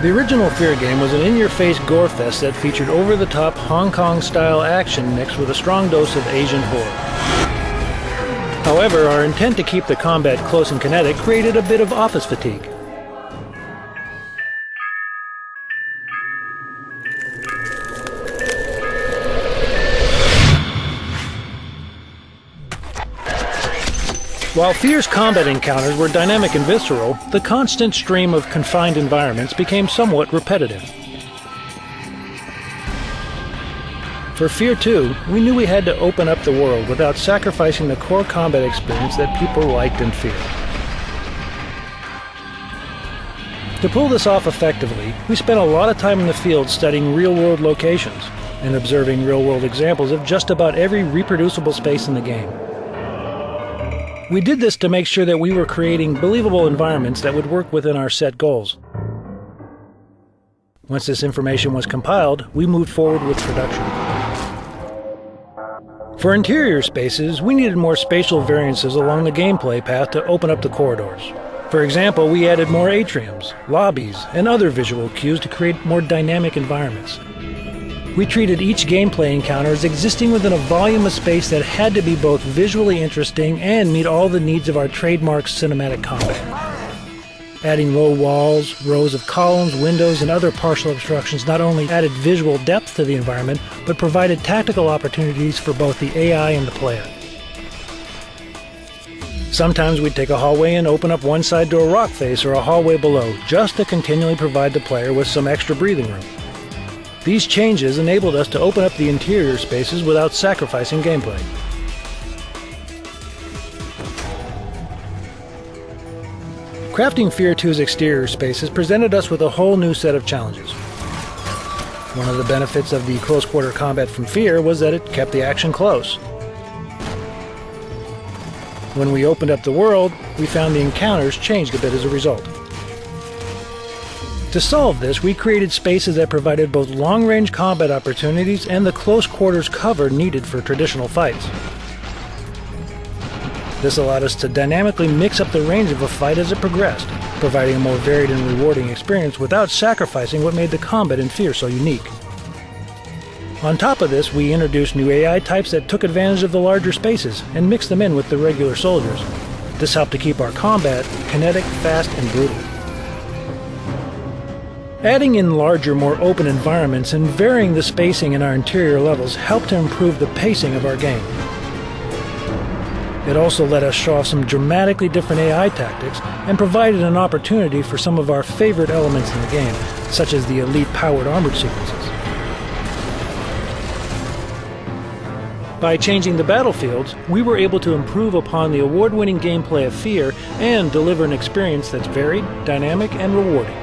The original Fear game was an in-your-face gore fest that featured over-the-top Hong Kong-style action mixed with a strong dose of Asian horror. However, our intent to keep the combat close and kinetic created a bit of office fatigue. While Fear's combat encounters were dynamic and visceral, the constant stream of confined environments became somewhat repetitive. For Fear 2, we knew we had to open up the world without sacrificing the core combat experience that people liked in Fear. To pull this off effectively, we spent a lot of time in the field studying real-world locations and observing real-world examples of just about every reproducible space in the game. We did this to make sure that we were creating believable environments that would work within our set goals. Once this information was compiled, we moved forward with production. For interior spaces, we needed more spatial variances along the gameplay path to open up the corridors. For example, we added more atriums, lobbies, and other visual cues to create more dynamic environments. We treated each gameplay encounter as existing within a volume of space that had to be both visually interesting and meet all the needs of our trademark cinematic combat. Adding low walls, rows of columns, windows, and other partial obstructions not only added visual depth to the environment, but provided tactical opportunities for both the AI and the player. Sometimes we'd take a hallway and open up one side to a rock face or a hallway below, just to continually provide the player with some extra breathing room. These changes enabled us to open up the interior spaces without sacrificing gameplay. Crafting Fear 2's exterior spaces presented us with a whole new set of challenges. One of the benefits of the close-quarter combat from Fear was that it kept the action close. When we opened up the world, we found the encounters changed a bit as a result. To solve this, we created spaces that provided both long-range combat opportunities and the close-quarters cover needed for traditional fights. This allowed us to dynamically mix up the range of a fight as it progressed, providing a more varied and rewarding experience without sacrificing what made the combat in Fear so unique. On top of this, we introduced new AI types that took advantage of the larger spaces and mixed them in with the regular soldiers. This helped to keep our combat kinetic, fast, and brutal. Adding in larger, more open environments and varying the spacing in our interior levels helped to improve the pacing of our game. It also let us show off some dramatically different AI tactics and provided an opportunity for some of our favorite elements in the game, such as the elite-powered armored sequences. By changing the battlefields, we were able to improve upon the award-winning gameplay of Fear and deliver an experience that's varied, dynamic, and rewarding.